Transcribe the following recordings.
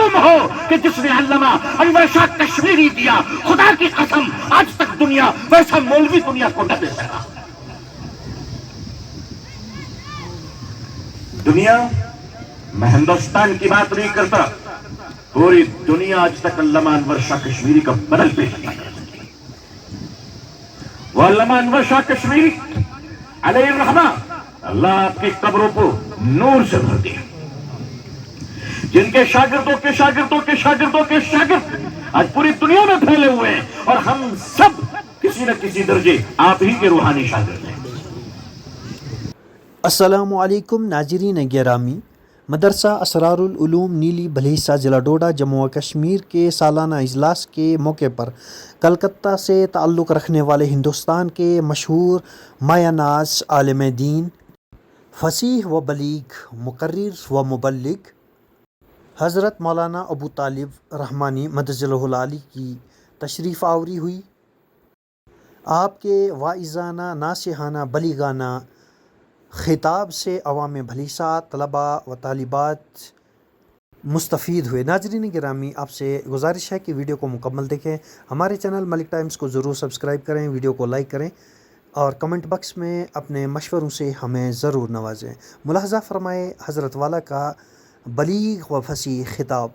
تم ہو کہ جس نے علامہ انور شاہ کشمیری دیا، خدا کی قسم آج تک دنیا ویسا مولوی دنیا کو نہ دے سکا۔ دنیا، میں ہندوستان کی بات نہیں کرتا، پوری دنیا آج تک علامہ انور شاہ کشمیری کا بدل پیش نہ کر سکی۔ وہ علامہ انور شاہ کشمیری علیہ الرحمہ، اللہ آپ کی قبروں کو نور سے بھر دیا، جن کے شاگردوں کے شاگردوں کے شاگردوں کے شاگرد آج پوری دنیا میں پھیلے ہوئے ہیں، اور ہم سب کسی نہ کسی درجے آپ ہی کے روحانی شاگرد ہیں۔ السلام علیکم ناظرین گرامی، مدرسہ اسرار العلوم نیلی بھلیسہ ضلع ڈوڈا جموں و کشمیر کے سالانہ اجلاس کے موقع پر کلکتہ سے تعلق رکھنے والے ہندوستان کے مشہور مایہ ناز عالم دین، فصیح و بلیغ، مقرر و مبلغ حضرت مولانا ابو طالب رحمانی مدظلہ العالی کی تشریف آوری ہوئی۔ آپ کے واعظانہ، ناصحانہ، بلیغانہ خطاب سے عوام بھلیسہ، طلباء و طالبات مستفید ہوئے۔ ناظرین گرامی، آپ سے گزارش ہے کہ ویڈیو کو مکمل دیکھیں، ہمارے چینل ملک ٹائمز کو ضرور سبسکرائب کریں، ویڈیو کو لائک کریں اور کمنٹ باکس میں اپنے مشوروں سے ہمیں ضرور نوازیں۔ ملاحظہ فرمائے حضرت والا کا بلیغ و فصیح خطاب۔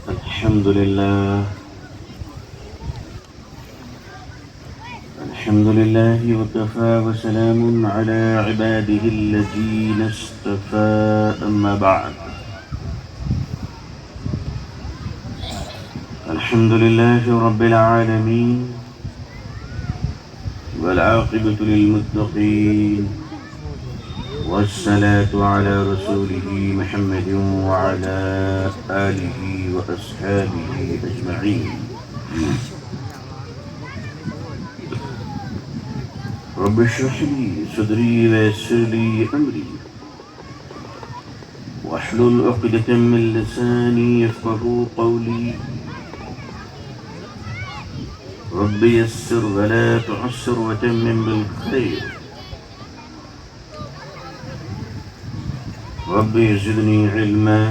الحمد لله وكفى وسلام على عباده الذين اصطفى، أما بعد، الحمد لله رب العالمين والعاقبة للمتقين، والصلاة على رسوله محمد وعلى آله وأصحابه أجمعين۔ رب اشرح لي صدري ويسر لي أمري واحلل عقدة من لساني يفقهوا قولي، رب يسر ولا تعسر وتمم بالخير، رب زدني علما،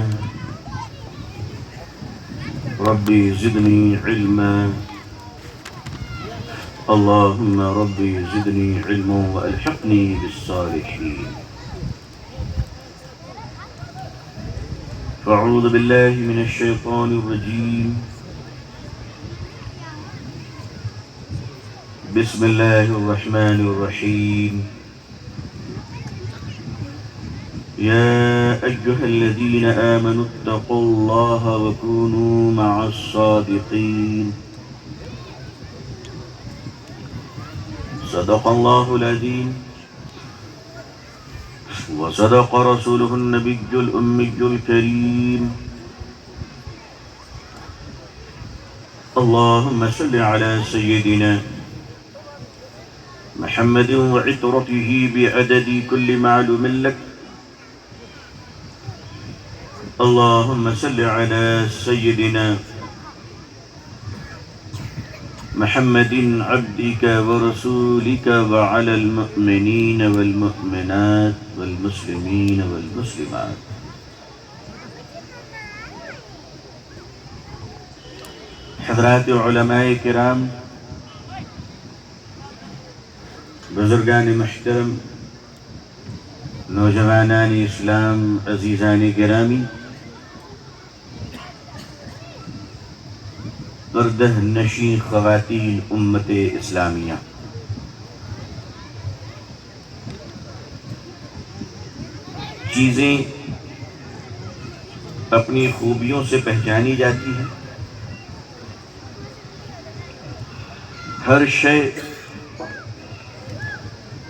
رب زدني علما، اللهم ربي زدني علما وألحقني بالصالحين۔ فأعوذ بالله من الشيطان الرجيم، بسم الله الرحمن الرحيم، يا أيها الذين آمنوا اتقوا الله وكونوا مع الصادقين، صدق الله العظيم وصدق رسوله النبي الأمي الكريم، اللهم صل على سيدنا محمد وعطرته بعدد كل معلوم لك، اللهم صل على سيدنا محمد عبدك ورسولك وعلى المؤمنين والمؤمنات والمسلمين والمسلمات۔ حضرات علماء کرام، بزرگان محترم، نوجوانان اسلام، عزیزان گرامی، پردہ نشین خواتین امت اسلامیہ، چیزیں اپنی خوبیوں سے پہچانی جاتی ہیں، ہر شے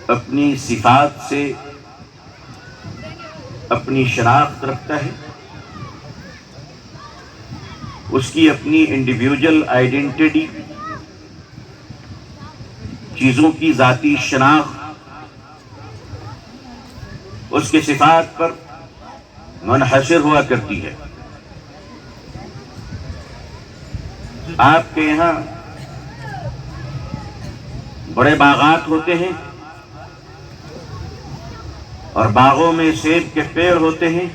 اپنی صفات سے اپنی شناخت رکھتا ہے، اس کی اپنی انڈیویجول آئیڈینٹی، چیزوں کی ذاتی شناخت اس کے صفات پر منحصر ہوا کرتی ہے۔ آپ کے یہاں بڑے باغات ہوتے ہیں اور باغوں میں سیب کے پیڑ ہوتے ہیں،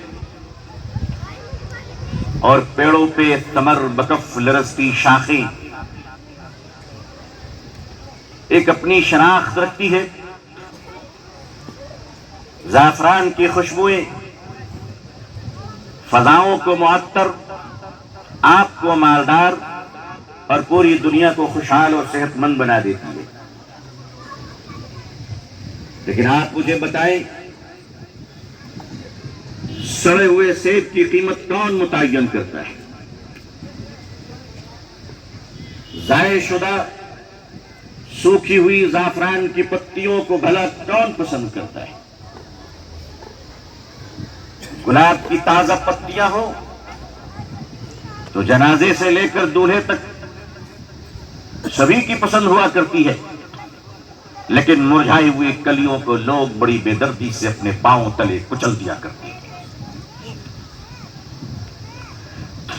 اور پیڑوں پہ تمر بکف لرزتی شاخیں ایک اپنی شناخت رکھتی ہے. زعفران کی خوشبوئیں فضاؤں کو معطر، آپ کو مالدار اور پوری دنیا کو خوشحال اور صحت مند بنا دیتی ہے. لیکن آپ مجھے بتائیں، سڑے ہوئے سیب کی قیمت کون متعین کرتا ہے؟ ضائع شدہ سوکھی ہوئی زعفران کی پتیوں کو بھلا کون پسند کرتا ہے؟ گلاب کی تازہ پتیاں ہوں تو جنازے سے لے کر دولہے تک سبھی کی پسند ہوا کرتی ہے، لیکن مرجھائی ہوئی کلیوں کو لوگ بڑی بے دردی سے اپنے پاؤں تلے کچل دیا کرتے ہیں.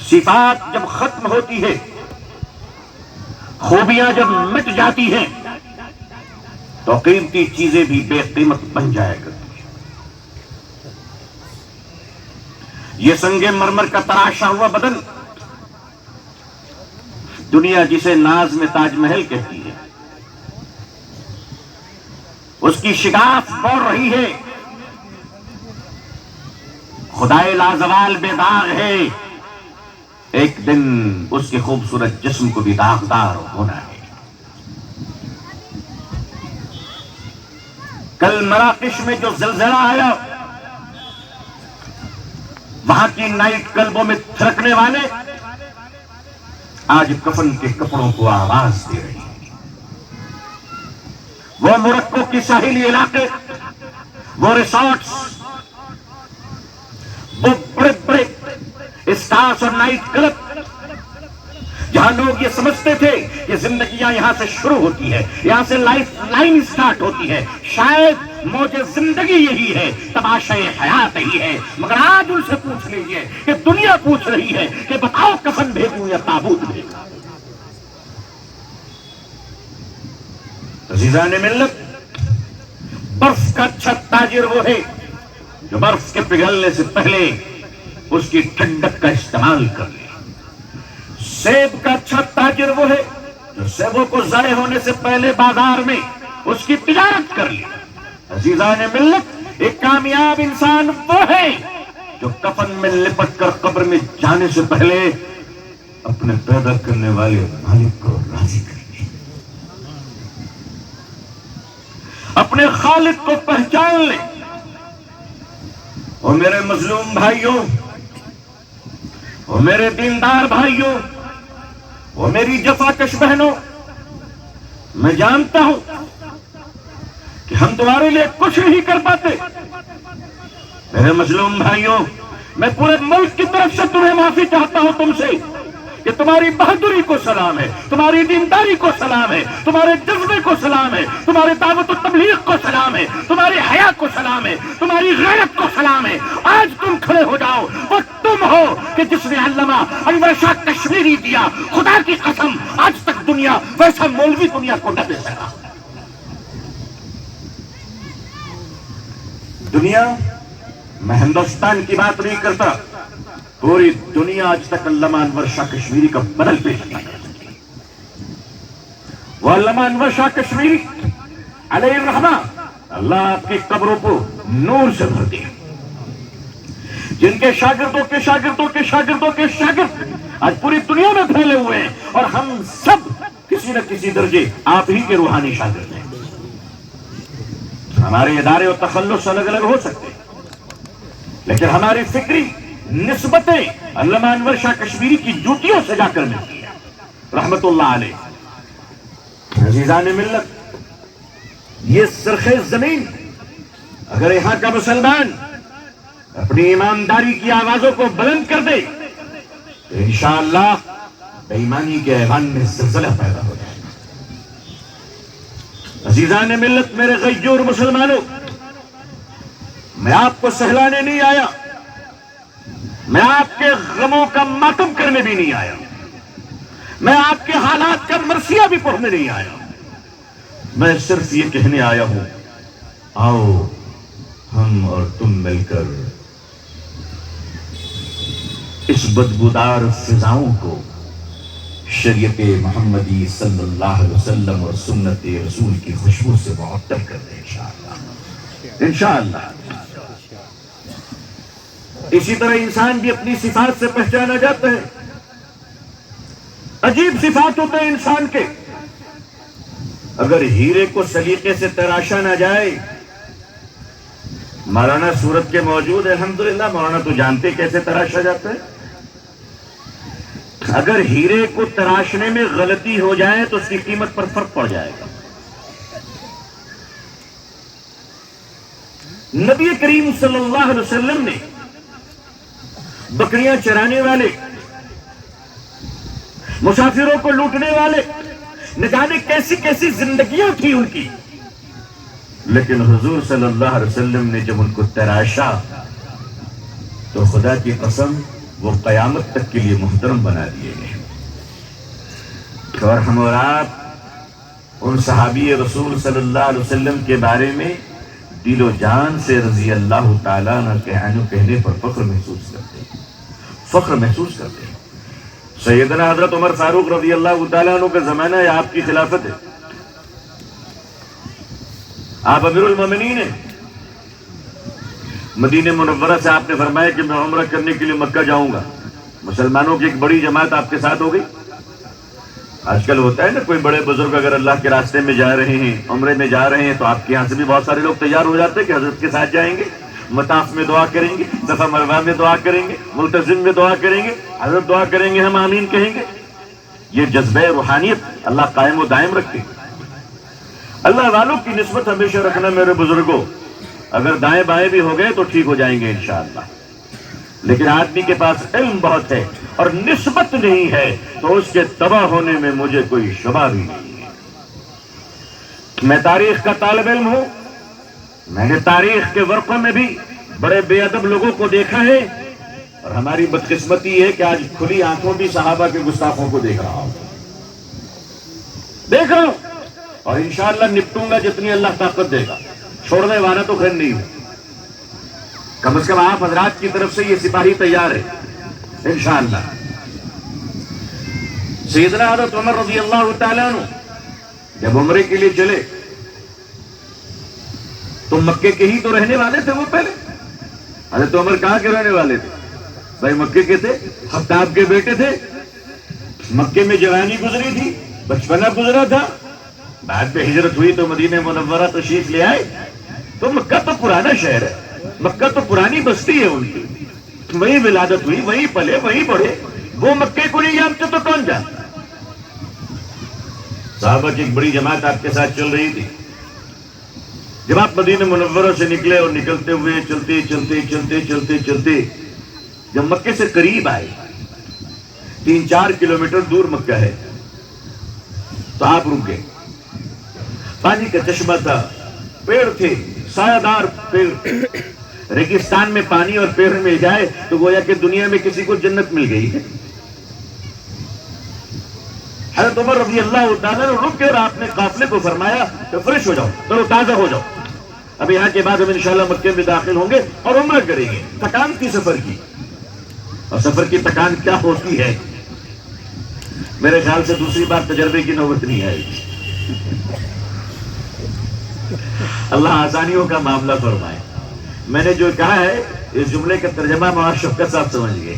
صفات جب ختم ہوتی ہے، خوبیاں جب مٹ جاتی ہیں، تو قیمتی چیزیں بھی بے قیمت بن جایا کرتی ہیں. یہ سنگ مرمر کا تراشا ہوا بدن، دنیا جسے ناز میں تاج محل کہتی ہے، اس کی شگاف بڑھ رہی ہے. خدائے لازوال بے داغ ہے، ایک دن اس کے خوبصورت جسم کو بھی داغدار ہونا ہے. کل مراکش میں جو زلزلہ آیا، وہاں کی نائٹ کلبوں میں تھرکنے والے آج کفن کے کپڑوں کو آواز دے رہے ہیں. وہ موروکو کی ساحلی علاقے، وہ ریسارٹس، وہ بڑے بڑے اسٹارس اور نائٹ کلب جہاں لوگ یہ سمجھتے تھے کہ زندگیاں یہاں سے شروع ہوتی ہے، یہاں سے لائف لائن سٹارٹ ہوتی ہے، شاید موج زندگی یہی ہے، تماشا حیات یہی ہے. مگر آج ان سے پوچھ لیجئے کہ دنیا پوچھ رہی ہے کہ بتاؤ کفن بھیجوں یا تابوت بھیجوں. عزیزان ملت، برف کا اچھا تاجر وہ ہے جو برف کے پگھلنے سے پہلے اس کی ٹھنڈک کا استعمال کر لے. سیب کا اچھا تاجر وہ ہے جو سیبوں کو ضائع ہونے سے پہلے بازار میں اس کی تجارت کر لے. عزیزان ملت، ایک کامیاب انسان وہ ہے جو کفن میں لپٹ کر قبر میں جانے سے پہلے اپنے پیدا کرنے والے مالک کو راضی کر لے، اپنے خالق کو پہچان لے. اور میرے مظلوم بھائیوں، اور میرے دیندار بھائیوں، اور میری جفاکش بہنوں، میں جانتا ہوں کہ ہم تمہارے لیے کچھ نہیں کر پاتے. میرے مظلوم بھائیوں، میں پورے ملک کی طرف سے تمہیں معافی چاہتا ہوں تم سے کہ تمہاری بہادری کو سلام ہے، تمہاری دینداری کو سلام ہے، تمہارے جذبے کو سلام ہے، تمہارے دعوت و تبلیغ کو سلام ہے، تمہاری حیا کو سلام ہے، تمہاری غیرت کو سلام ہے. آج تم کھڑے ہو جاؤ، وہ تم ہو کہ جس نے علامہ انور شاہ کشمیری دیا. خدا کی قسم آج تک دنیا ویسا مولوی دنیا کو نہ دے سکا. دنیا، میں ہندوستان کی بات نہیں کرتا، پوری دنیا آج تک علامہ انور شاہ کشمیری کا بدل پیش کیا کرتی ہے. وہ علامہ انور شاہ کشمیری علیہ الرحمہ، اللہ آپ کی قبروں کو نور سے بھر دے، جن کے شاگردوں کے شاگردوں کے شاگردوں کے شاگرد آج پوری دنیا میں پھیلے ہوئے ہیں، اور ہم سب کسی نہ کسی درجے آپ ہی کے روحانی شاگرد ہیں. ہمارے ادارے اور تخلص الگ الگ ہو سکتے ہیں، لیکن ہماری فکری نسبتیں علامہ انور شاہ کشمیری کی جوتیوں سے جا کر ملتی ہیں رحمت اللہ علیہ. عزیزان ملت، یہ سرخِ زمین اگر یہاں کا مسلمان اپنی ایمانداری کی آوازوں کو بلند کر دے تو انشاءاللہ بے ایمانی کے ایوان میں زلزلہ پیدا ہو جائے گا. عزیزان ملت، میرے غیور مسلمانوں، میں آپ کو سہلانے نہیں آیا، میں آپ کے غموں کا ماتم کرنے بھی نہیں آیا، میں آپ کے حالات کا مرثیہ بھی پڑھنے نہیں آیا. میں صرف یہ کہنے آیا ہوں، آؤ ہم اور تم مل کر اس بدبودار فضاؤں کو شریعت محمدی صلی اللہ علیہ وسلم اور سنت رسول کی خوشبو سے معطر کر دیں انشاءاللہ انشاءاللہ۔ اسی طرح انسان بھی اپنی صفات سے پہچانا جاتا ہے۔ عجیب صفات ہوتے ہیں انسان کے۔ اگر ہیرے کو سلیقے سے تراشا نہ جائے، مولانا صورت کے موجود ہے الحمدللہ، مولانا تو جانتے کیسے تراشا جاتا ہے۔ اگر ہیرے کو تراشنے میں غلطی ہو جائے تو اس کی قیمت پر فرق پڑ جائے گا۔ نبی کریم صلی اللہ علیہ وسلم نے بکریاں چرانے والے، مسافروں کو لوٹنے والے، نہ جانے کیسی کیسی زندگیاں تھی ان کی، لیکن حضور صلی اللہ علیہ وسلم نے جب ان کو تراشا تو خدا کی قسم وہ قیامت تک کے لیے محترم بنا دیے گئے۔ اور ہم اور آپ ان صحابی رسول صلی اللہ علیہ وسلم کے بارے میں دل و جان سے رضی اللہ تعالیٰ عنہ کہنے پر فخر محسوس کرتے ہیں، فخر محسوس کرتے ہیں۔ سیدنا حضرت عمر فاروق رضی اللہ تعالیٰ عنہ کا زمانہ ہے، آپ کی خلافت ہے، آپ امیر المومنین ہیں۔ مدینہ منورہ سے آپ نے فرمایا کہ میں عمرہ کرنے کے لیے مکہ جاؤں گا، مسلمانوں کی ایک بڑی جماعت آپ کے ساتھ ہو گئی۔ آج کل ہوتا ہے نا، کوئی بڑے بزرگ اگر اللہ کے راستے میں جا رہے ہیں، عمرے میں جا رہے ہیں، تو آپ کے یہاں سے بھی بہت سارے لوگ تیار ہو جاتے ہیں کہ حضرت کے ساتھ جائیں گے، مطاف میں دعا کریں گے، صفا مروہ میں دعا کریں گے، ملتزم میں دعا کریں گے، حضرت دعا کریں گے، ہم آمین کہیں گے۔ یہ جذبہ روحانیت اللہ قائم و دائم رکھے۔ اللہ والوں کی نسبت ہمیشہ رکھنا میرے بزرگوں، اگر دائیں بائیں بھی ہو گئے تو ٹھیک ہو جائیں گے انشاءاللہ، لیکن آدمی کے پاس علم بہت ہے اور نسبت نہیں ہے تو اس کے تباہ ہونے میں مجھے کوئی شبہ بھی نہیں ہے۔ میں تاریخ کا طالب علم ہوں، میں نے تاریخ کے ورقوں میں بھی بڑے بے ادب لوگوں کو دیکھا ہے، اور ہماری بدقسمتی ہے کہ آج کھلی آنکھوں بھی صحابہ کے گستاخوں کو دیکھ رہا ہوں، دیکھ رہا ہوں، اور انشاءاللہ نپٹوں گا جتنی اللہ طاقت دے گا، چھوڑنے والا تو خیر نہیں ہوں۔ کم از کم آپ حضرات کی طرف سے یہ سپاہی تیار ہے انشاءاللہ۔ سیدنا حضرت عمر رضی اللہ تعالیٰ عنہ جب عمرے کے لیے چلے تو مکے کے ہی تو رہنے والے تھے وہ پہلے۔ حضرت عمر کہاں کے رہنے والے تھے؟ بھائی مکے کے تھے، خطاب کے بیٹے تھے، مکے میں جوانی گزری تھی، بچپنا گزرا تھا، بعد میں ہجرت ہوئی تو مدینہ منورہ تشریف لے آئے۔ تو مکہ تو پرانا شہر ہے، مکہ تو پرانی بستی ہے ان کی، وہی ولادت ہوئی، وہی پلے، وہی بڑھے، وہ مکے کو نہیں جانتے تو کون جانتا؟ صحابہ کی ایک بڑی جماعت آپ کے ساتھ چل رہی تھی۔ جب آپ مدینہ منورہ سے نکلے اور نکلتے ہوئے چلتے چلتے چلتے چلتے چلتے جب مکے سے قریب آئے، 3-4 کلومیٹر دور مکہ ہے، تو آپ رک گئے۔ پانی کا چشمہ تھا، پیڑ تھے، سایہ دار پیڑ۔ ریگستان میں پانی اور پیڑ مل جائے تو گویا کہ دنیا میں کسی کو جنت مل گئی ہے۔ حضرت عمر رضی اللہ تعالیٰ نے رک کر آپ نے قافلے کو فرمایا کہ فریش ہو جاؤ، ترو تازہ ہو جاؤ، اب یہاں کے بعد ہم انشاءاللہ مکے میں داخل ہوں گے اور عمرہ کریں گے۔ تکان تھی سفر کی، اور سفر کی تکان کیا ہوتی ہے میرے خیال سے دوسری بار تجربے کی نوبت نہیں آئے گی۔ اللہ آسانیوں کا معاملہ فرمائے۔ میں نے جو کہا ہے اس جملے کا ترجمہ مولانا شفقت صاحب سمجھ گئے۔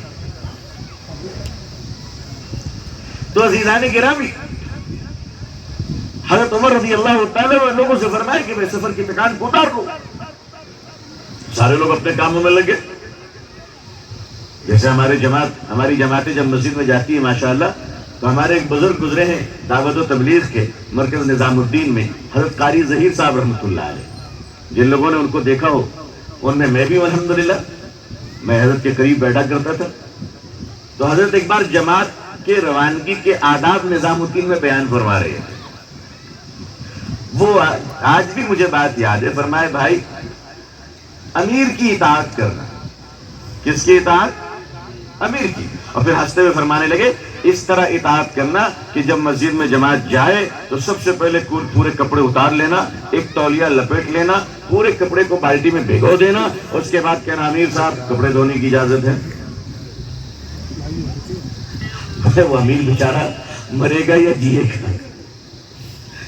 تو عزیزان گرامی، حضرت عمر رضی اللہ تعالیٰ عنہ لوگوں سے فرمایا کہ میں سفر کی تکان کو اتار لوں۔ سارے لوگ اپنے کاموں میں لگے، جیسے ہماری جماعتیں جب مسجد میں جاتی ہیں ماشاءاللہ، تو ہمارے ایک بزرگ گزرے ہیں دعوت و تبلیغ کے مرکز نظام الدین میں، حضرت قاری ظہیر صاحب رحمۃ اللہ علیہ۔ جن لوگوں نے ان کو دیکھا ہو ان میں بھی الحمدللہ میں حضرت کے قریب بیٹھا کرتا تھا۔ تو حضرت ایک بار جماعت کے روانگی کے آداب نظام الدین میں بیان فرما رہے ہیں۔ وہ آج بھی مجھے بات یاد ہے، فرمائے بھائی امیر کی اطاعت کرنا۔ کس کی اطاعت؟ امیر کی۔ اور پھر ہنستے ہوئے فرمانے لگے اس طرح اطاعت کرنا کہ جب مسجد میں جماعت جائے تو سب سے پہلے پورے کپڑے اتار لینا، ایک تولیہ لپیٹ لینا، پورے کپڑے کو بالٹی میں بھگو دینا، اس کے بعد کہنا امیر صاحب کپڑے دھونے کی اجازت ہے۔ وہ امیر بیچارہ مرے گا یا جیے گا؟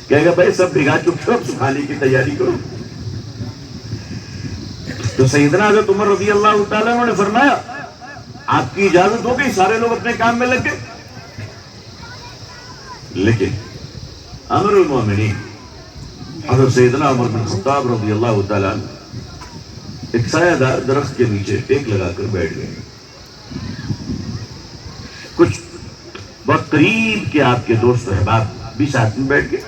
کہے گا بھائی سب بھگا چکے ہو، سکھانے کی تیاری کرو۔ تو سیدنا حضرت عمر رضی اللہ تعالیٰ عنہ نے فرمایا آپ کی اجازت ہو گئی، سارے لوگ اپنے کام میں لگ گئے۔ لیکن امیر المومنین حضرت سیدنا عمر بن خطاب رضی اللہ تعالیٰ عنہ ایک سایہ دار درخت کے نیچے ٹیک لگا کر بیٹھ گئے۔ کچھ بہت قریب کے آپ کے دوست احباب بھی ساتھ میں بیٹھ گئے۔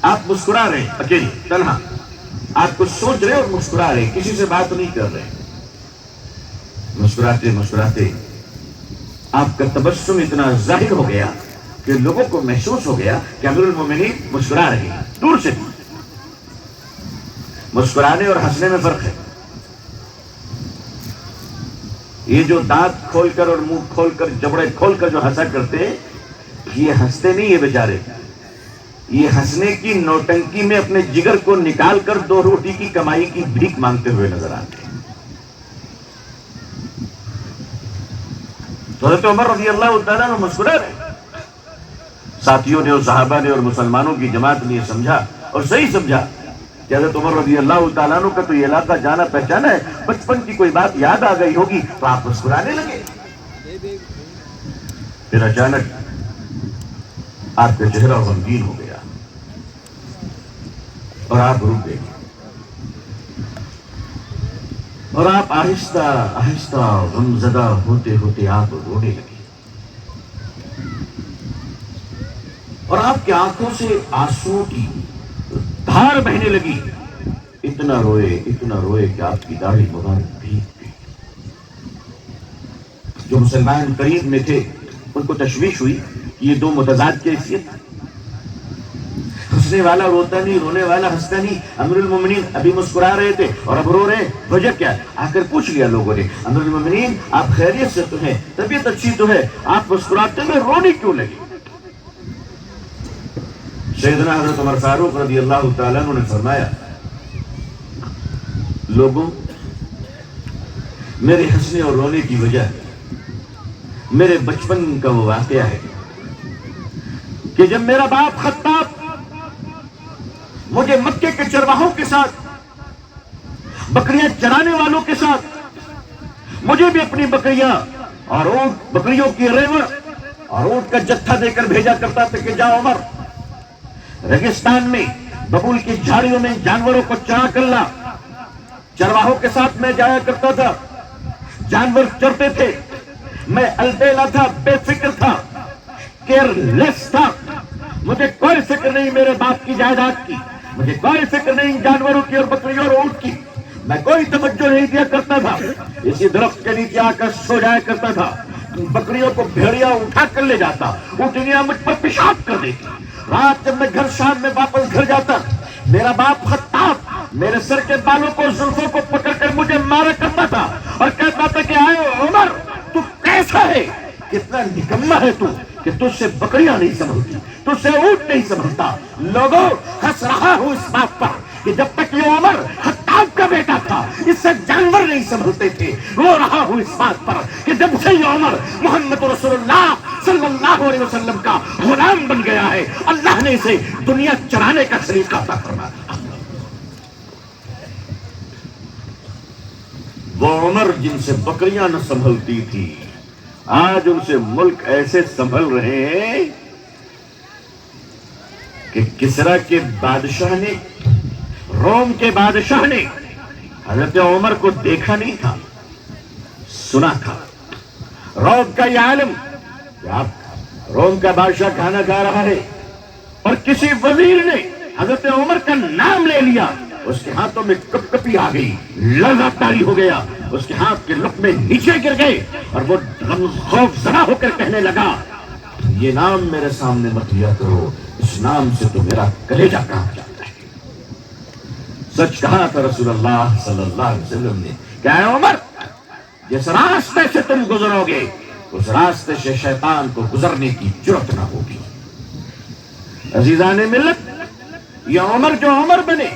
آپ مسکرا رہے ہیں، اکیلے تنہا، آپ کچھ سوچ رہے اور مسکرا رہے، کسی سے بات نہیں کر رہے۔ مسکراتے مسکراتے آپ کا تبسم اتنا ظاہر ہو گیا کہ لوگوں کو محسوس ہو گیا کہ امیر المومنین مسکرا رہے ہیں۔ دور سے مسکرانے اور ہنسنے میں فرق ہے۔ یہ جو دانت کھول کر اور منہ کھول کر جبڑے کھول کر جو ہنسا کرتے ہیں، یہ ہنستے نہیں، یہ بیچارے یہ ہنسنے کی نوٹنکی میں اپنے جگر کو نکال کر 2 روٹی کی کمائی کی بھیک مانگتے ہوئے نظر آتے ہیں۔ تو حضرت عمر رضی اللہ تعالیٰ عنہ مسکرا رہے۔ ساتھیوں نے اور صحابہ نے اور مسلمانوں کی جماعت نے یہ سمجھا اور صحیح سمجھا کہ حضرت عمر رضی اللہ تعالیٰ عنہ کا تو یہ علاقہ جانا پہچانا ہے، بچپن کی کوئی بات یاد آ گئی ہوگی تو آپ مسکرانے لگے۔ پھر اچانک آپ کا چہرہ غمگین ہو گیا اور آپ رک گئے اور آپ آہستہ آہستہ غمزدہ ہوتے ہوتے آپ رونے لگے اور آپ کی آنکھوں سے آنسو کی دھار بہنے لگی۔ اتنا روئے کہ آپ کی داڑھی مبارک بھیگ گئی۔ جو مسلمان قریب میں تھے ان کو تشویش ہوئی کہ یہ 2 متضاد کیفیت، ہنسنے والا روتا نہیں، رونے والا ہنستا نہیں۔ امیر المومنین ابھی مسکرا رہے تھے اور اب رو رہے ہیں، وجہ کیا ہے؟ آ کر پوچھ لیا لوگوں نے، امیر المومنین آپ خیریت سے تو ہیں، طبیعت اچھی تو ہے، آپ مسکراتے ہوئے رونے کیوں لگے؟ سیدنا حضرت عمر فاروق رضی اللہ تعالیٰ عنہ نے فرمایا لوگوں، میرے ہنسنے اور رونے کی وجہ میرے بچپن کا وہ واقعہ ہے کہ جب میرا باپ خطاب مجھے مکے کے چرواہوں کے ساتھ، بکریاں چرانے والوں کے ساتھ، مجھے بھی اپنی بکریاں اور اونٹ، بکریوں کی ریوڑ اور اونٹ کا جتھا دے کر بھیجا کرتا تھا کہ جاؤ عمر، ریگستان میں ببول کی جھاڑیوں میں جانوروں کو چرا کر لا۔ چرواہوں کے ساتھ میں جایا کرتا تھا، جانور چرتے تھے، میں البیلا تھا، بے فکر تھا، کیئر لیس تھا، مجھے کوئی فکر نہیں میرے باپ کی جائیداد کی، مجھے کوئی فکر نہیں جانوروں کی اور بکریوں اور اونٹ کی، میں کوئی توجہ نہیں دیا کرتا تھا، اسی درخت کے نیچے آ کر سو جایا کرتا تھا۔ بکریوں کو بھیڑیا اٹھا کر لے جاتا، اونٹنیاں مجھ پر پیشاب کر دیتی۔ رات جب میں گھر شام میں واپس گھر جاتا، میرا باپ خطاب میرے سر کے بالوں کو، زلفوں کو پکڑ کر مجھے مارا کرتا تھا اور کہتا تھا کہ آئے عمر، تو کیسا ہے، کتنا نکما ہے تو کہ تجھ سے بکریاں نہیں سنبھلتی، تجھ سے اونٹ نہیں سنبھلتا۔ لوگوں، ہنس رہا ہوں اس بات پر کہ جب تک یہ عمر خطاب کا بیٹا تھا اس سے جانور نہیں سنبھلتے تھے۔ رو رہا ہوں اس بات پر کہ جب سے یہ عمر محمد رسول اللہ صلی اللہ علیہ وسلم کا غلام بن گیا ہے، اللہ نے اسے دنیا چرانے کا سلیقہ عطا فرمایا۔ وہ عمر جن سے بکریاں نہ سنبھلتی تھی، آج ان سے ملک ایسے سنبھل رہے ہیں کہ کسرا کے بادشاہ نے، روم کے بادشاہ نے حضرت عمر کو دیکھا نہیں تھا، سنا تھا۔ روم کا یہ عالم کہ آپ روم کا بادشاہ کھانا کھا رہا ہے اور کسی وزیر نے حضرت عمر کا نام لے لیا، اس کے ہاتھوں میں کپ کپی آ گئی، لرزہ طاری ہو گیا، اس کے ہاتھ کے لقمے نیچے گر گئے اور وہ خوف زدہ ہو کر کہنے لگا، یہ نام میرے سامنے مت لیا کرو، اس نام سے تو میرا کلیجہ کانپ جاتا ہے۔ سچ کہا تھا رسول اللہ صلی اللہ علیہ وسلم نے کہ اے عمر، جس راستے سے تم گزرو گے اس راستے سے شیطان کو گزرنے کی جرأت نہ ہوگی۔ عزیزان ملت، یہ عمر جو عمر بنے،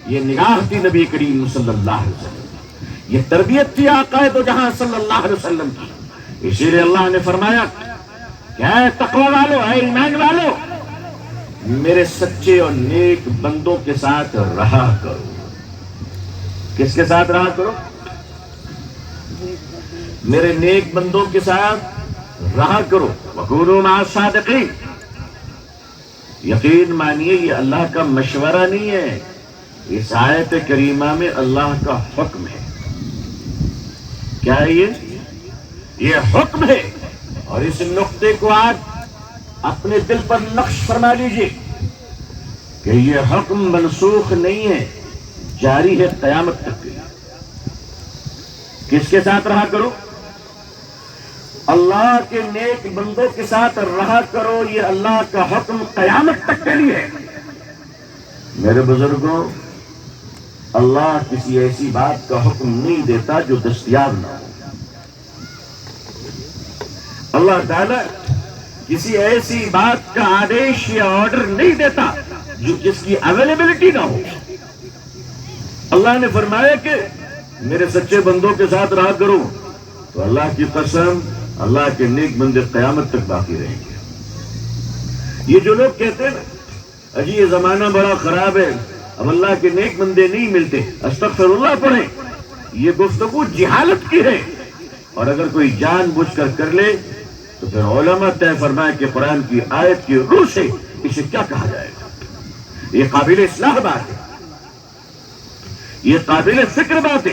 یہ نگاہ تھی نبی کریم صلی اللہ علیہ وسلم، یہ تربیت تھی آقا دو جہاں صلی اللہ علیہ وسلم کی اسی لیے اللہ نے فرمایا کہ اے تقوی والو، اے ایمان والو، میرے سچے اور نیک بندوں کے ساتھ رہا کرو۔ کس کے ساتھ رہا کرو؟ میرے نیک بندوں کے ساتھ رہا کرو۔ وَكُونُوا مَعَ الصَّادِقِينَ۔ یقین مانیے یہ اللہ کا مشورہ نہیں ہے، اس آیت کریمہ میں اللہ کا حکم ہے۔ کیا ہے یہ حکم ہے، اور اس نقطے کو آج اپنے دل پر نقش فرما لیجیے کہ یہ حکم منسوخ نہیں ہے، جاری ہے قیامت تک کے لیے۔ کس کے ساتھ رہا کرو؟ اللہ کے نیک بندوں کے ساتھ رہا کرو، یہ اللہ کا حکم قیامت تک کے لیے ہے۔ میرے بزرگوں، اللہ کسی ایسی بات کا حکم نہیں دیتا جو دستیاب نہ ہو۔ اللہ تعالیٰ کسی ایسی بات کا آدیش یا آرڈر نہیں دیتا جو جس کی اویلیبلٹی نہ ہو۔ اللہ نے فرمایا کہ میرے سچے بندوں کے ساتھ رہا کرو، تو اللہ کی قسم اللہ کے نیک بندے قیامت تک باقی رہیں گے۔ یہ جو لوگ کہتے ہیں نا اجی یہ زمانہ بڑا خراب ہے، اب اللہ کے نیک بندے نہیں ملتے، استغفر اللہ پڑھیں، یہ گفتگو جہالت کی ہے، اور اگر کوئی جان بوجھ کر لے تو پھر علماء طے فرمائے کہ قرآن کی آیت کی روح سے اسے کیا کہا جائے گا۔ یہ قابل اصلاح بات ہے، یہ قابل فکر بات ہے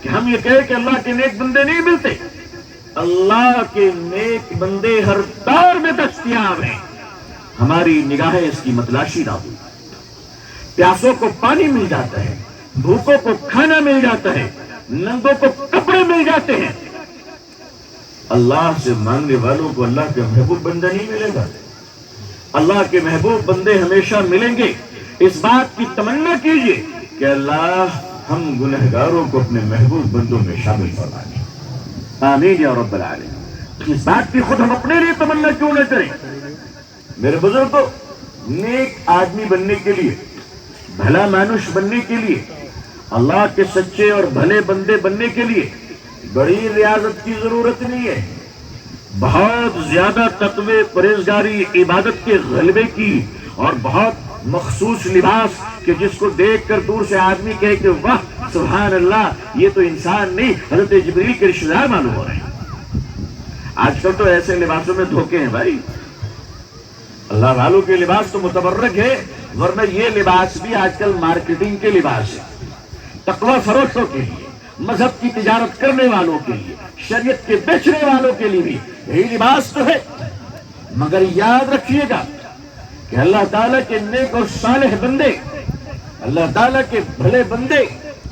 کہ ہم یہ کہیں کہ اللہ کے نیک بندے نہیں ملتے۔ اللہ کے نیک بندے ہر دور میں دستیاب ہیں، ہماری نگاہیں اس کی متلاشی نہ ہو۔ پیاسوں کو پانی مل جاتا ہے، بھوکوں کو کھانا مل جاتا ہے، ننگوں کو کپڑے مل جاتے ہیں۔ اللہ سے مانگنے والوں کو اللہ کے محبوب بندہ نہیں ملے گا۔ اللہ کے محبوب بندے ہمیشہ ملیں گے۔ اس بات کی تمنا کیجئے کہ اللہ ہم گنہگاروں کو اپنے محبوب بندوں میں شامل فرما دیں۔ آمین یا رب العالمین۔ اس بات کی خود ہم اپنے لیے تمنا کیوں نہ کریں؟ میرے بزرگوں، نیک آدمی بننے کے لیے، بھلا مانوش بننے کے لیے، اللہ کے سچے اور بھلے بندے بننے کے لیے بڑی ریاضت کی ضرورت نہیں ہے، بہت زیادہ تقوی، پرہیزگاری، عبادت کے غلبے کی، اور بہت مخصوص لباس کہ جس کو دیکھ کر دور سے آدمی کہے کہ واہ سبحان اللہ، یہ تو انسان نہیں حضرت جبریل کے رشتہ دار معلوم ہو رہے ہیں۔ آج کل تو ایسے لباسوں میں دھوکے ہیں بھائی، اللہ والوں کے لباس تو متبرک ہے، ورنہ یہ لباس بھی آج کل مارکیٹنگ کے لباس ہے، تقوی فروشوں کے لیے، مذہب کی تجارت کرنے والوں کے لیے، شریعت کے بیچنے والوں کے لیے بھی یہی لباس تو ہے۔ مگر یاد رکھیے گا کہ اللہ تعالیٰ کے نیک اور صالح بندے، اللہ تعالیٰ کے بھلے بندے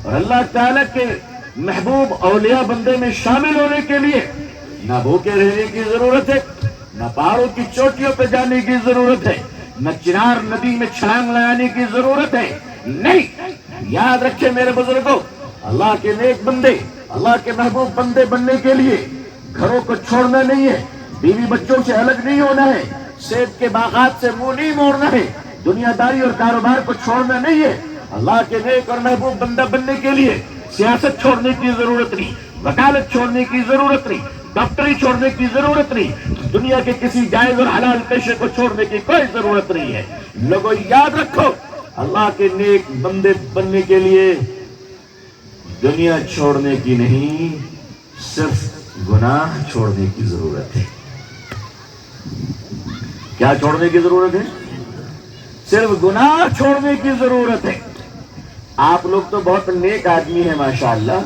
اور اللہ تعالیٰ کے محبوب اولیاء بندے میں شامل ہونے کے لیے نہ بھوکے رہنے کی ضرورت ہے، نہ پہاڑوں کی چوٹیوں پہ جانے کی ضرورت ہے، نہ چنار ندی میں چھلانگ لگانے کی ضرورت ہے۔ نہیں، یاد رکھے میرے بزرگوں، اللہ کے نیک بندے، اللہ کے محبوب بندے بننے کے لیے گھروں کو چھوڑنا نہیں ہے، بیوی بچوں سے الگ نہیں ہونا ہے، سیب کے باغات سے منہ نہیں موڑنا ہے، دنیا داری اور کاروبار کو چھوڑنا نہیں ہے۔ اللہ کے نیک اور محبوب بندہ بننے کے لیے سیاست چھوڑنے کی ضرورت نہیں، وکالت چھوڑنے کی ضرورت نہیں، ڈاکٹری چھوڑنے کی ضرورت نہیں، دنیا کے کسی جائز اور حلال پیشے کو چھوڑنے کی کوئی ضرورت نہیں ہے۔ لوگوں یاد رکھو، اللہ کے نیک بندے بننے کے لیے دنیا چھوڑنے کی نہیں، صرف گناہ چھوڑنے کی ضرورت ہے۔ کیا چھوڑنے کی ضرورت ہے؟ صرف گناہ چھوڑنے کی ضرورت ہے۔ آپ لوگ تو بہت نیک آدمی ہیں ماشاءاللہ،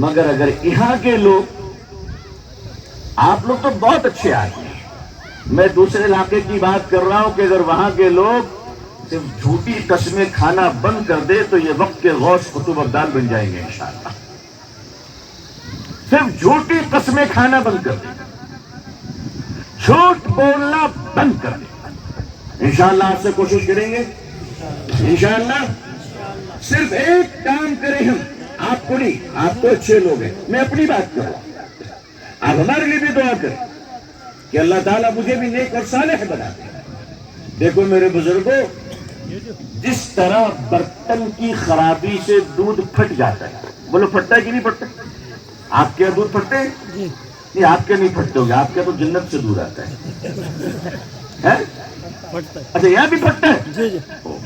مگر اگر یہاں کے لوگ، آپ لوگ تو بہت اچھے آدمی ہیں، میں دوسرے علاقے کی بات کر رہا ہوں کہ اگر وہاں کے لوگ صرف جھوٹی قسمیں کھانا بند کر دے تو یہ وقت کے غوث قطب ابدال بن جائیں گے انشاءاللہ۔ صرف جھوٹی قسمیں کھانا بند کر دے، جھوٹ بولنا بند کر دے، انشاءاللہ آپ سے کوشش کریں گے، انشاءاللہ صرف ایک کام کریں ہم، آپ کو نہیں، آپ تو اچھے لوگ ہیں، میں اپنی بات کروں، آپ ہمارے لیے بھی دعا کریں کہ اللہ تعالیٰ مجھے بھی نیک اور صالح بنا دے۔ دیکھو میرے بزرگوں، جس طرح برتن کی خرابی سے دودھ پھٹ جاتا ہے، بولو پھٹتا ہے کہ نہیں پھٹتا؟ آپ کے یہاں دودھ پھٹتے ہیں؟ نہیں آپ کے نہیں پھٹتے ہوں گے, آپ کے تو جنت سے دور آتا ہے. اچھا یہاں بھی پھٹتا ہے؟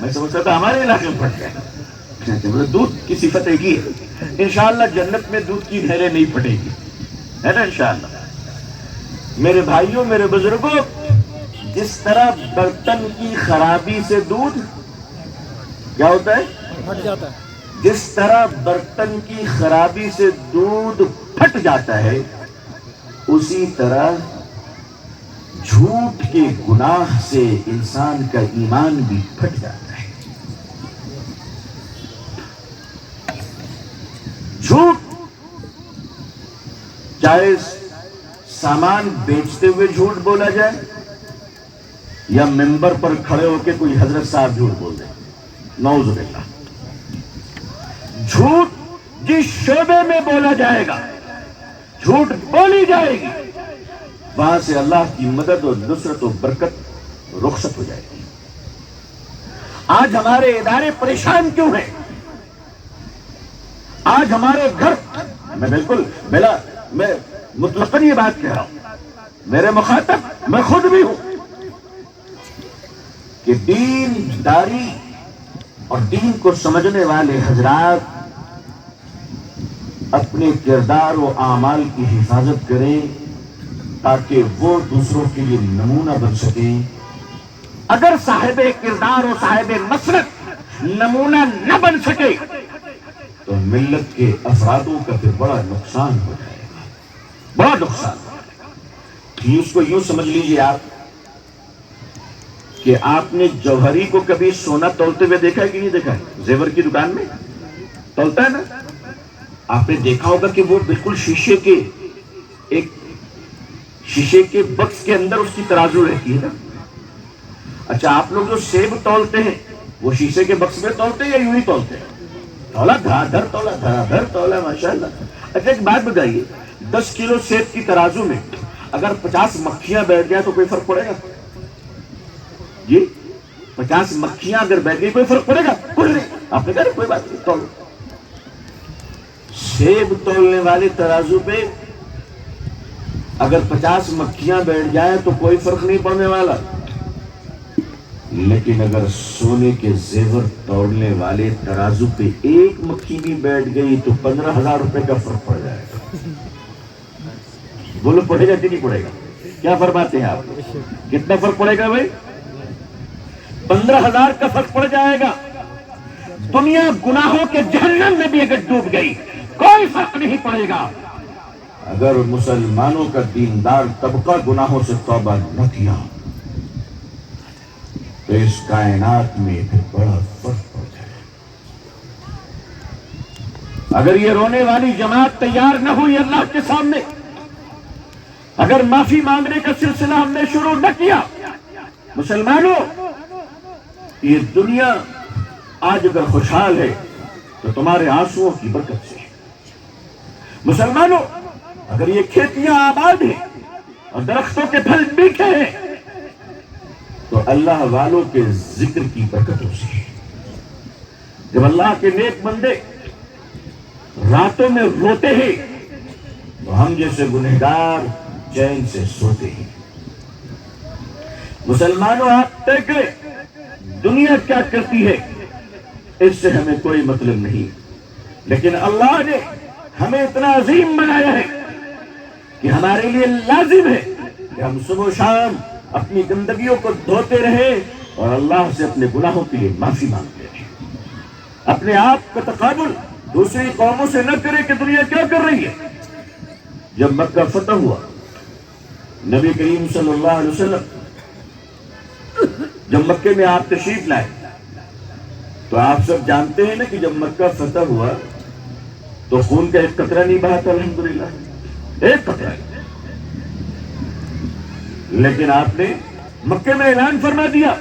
میں سمجھتا تھا ہمارے علاقے میں پھٹتا ہے. دودھ کی صفت ایک ہی ہے. انشاءاللہ جنت میں دودھ کی نہریں نہیں پھٹے گی, ہے نا انشاءاللہ. میرے بھائیوں, میرے بزرگوں, جس طرح برتن کی خرابی سے دودھ کیا ہوتا ہے, پھٹ جاتا ہے, جس طرح برتن کی خرابی سے دودھ پھٹ جاتا ہے, اسی طرح جھوٹ کے گناہ سے انسان کا ایمان بھی پھٹ جاتا ہے. جھوٹ, چاہے سامان بیچتے ہوئے جھوٹ بولا جائے یا ممبر پر کھڑے ہو کے کوئی حضرت صاحب جھوٹ بول دیں, نعوذ باللہ. جھوٹ جس شعبے میں بولا جائے گا, جھوٹ بولی جائے گی, وہاں سے اللہ کی مدد اور نصرت و برکت رخصت ہو جائے گی. آج ہمارے ادارے پریشان کیوں ہیں؟ آج ہمارے گھر, میں بالکل میں مطلقاً یہ بات کہہ رہا ہوں, میرے مخاطب میں خود بھی ہوں, کہ دین داری اور دین کو سمجھنے والے حضرات اپنے کردار و اعمال کی حفاظت کریں تاکہ وہ دوسروں کے لیے نمونہ بن سکیں. اگر صاحب کردار و صاحب مسلک نمونہ نہ بن سکے تو ملت کے افرادوں کا پھر بڑا نقصان ہو جائے گا, بڑا نقصان. اس کو یوں سمجھ لیجیے آپ کہ آپ نے جوہری کو کبھی سونا تولتے ہوئے دیکھا ہے کہ نہیں دیکھا ہے؟ زیور کی دکان میں تولتا ہے نا, آپ نے دیکھا ہوگا کہ وہ بالکل شیشے کے بکس کے اندر اس کی ترازو رہتی ہے نا. اچھا آپ لوگ جو سیب تولتے ہیں وہ شیشے کے بکس میں تولتے ہیں یا یوں ہی تولتے ہیں؟ تولا دھرا دھر تولا, دھرا دھر تولا, ماشاءاللہ. اچھا ایک بات بتائیے, 10 کلو سیب کی ترازو میں اگر 50 مکھیاں بیٹھ جائیں تو کوئی فرق پڑے گا جی؟ 50 مکھیاں اگر بیٹھ گئی کوئی فرق پڑے گا؟ کچھ نہیں. آپ نے کہا کوئی بات نہیں, تولو. سیب تولنے والے ترازو پہ اگر 50 مکھیاں بیٹھ جائیں تو کوئی فرق نہیں پڑنے والا, لیکن اگر سونے کے زیور توڑنے والے ترازو پہ ایک مکھی بھی بیٹھ گئی تو 15,000 روپے کا فرق پڑ جائے گا. بولو پڑے گا کہ نہیں پڑے گا؟ کیا فرماتے ہیں آپ؟ کتنا فرق پڑے گا بھائی؟ 15,000 کا فرق پڑ جائے گا. دنیا گناہوں کے جہنم میں بھی اگر ڈوب گئی کوئی فرق نہیں پڑے گا. اگر مسلمانوں کا دیندار طبقہ گناہوں سے توبہ نہ کیا تو اس کائنات میں پھر بڑا فرق پڑ جائے. اگر یہ رونے والی جماعت تیار نہ ہوئی اللہ کے سامنے, اگر معافی مانگنے کا سلسلہ ہم نے شروع نہ کیا, مسلمانوں یہ دنیا آج اگر خوشحال ہے تو تمہارے آنسوؤں کی برکت سے. مسلمانوں اگر یہ کھیتیاں آباد ہیں اور درختوں کے پھل میٹھے ہیں تو اللہ والوں کے ذکر کی برکتوں سے. جب اللہ کے نیک بندے راتوں میں روتے ہیں تو ہم جیسے گنہگار چین سے سوتے ہیں. مسلمانوں آپ طے کریں دنیا کیا کرتی ہے اس سے ہمیں کوئی مطلب نہیں, لیکن اللہ نے ہمیں اتنا عظیم بنایا ہے کہ ہمارے لیے لازم ہے کہ ہم صبح و شام اپنی گندگیوں کو دھوتے رہیں اور اللہ سے اپنے گناہوں کے لیے معافی مانگتے رہیں. اپنے آپ کا تقابل دوسری قوموں سے نہ کرے کہ دنیا کیا کر رہی ہے. جب مکہ فتح ہوا, نبی کریم صلی اللہ علیہ وسلم جب مکے میں آپ تشریف لائے تو آپ سب جانتے ہیں نا کہ جب مکہ فتح ہوا تو خون کا ایک قطرہ نہیں بہا تھا, الحمدللہ ایک قطرہ. لیکن آپ نے مکے میں اعلان فرما دیا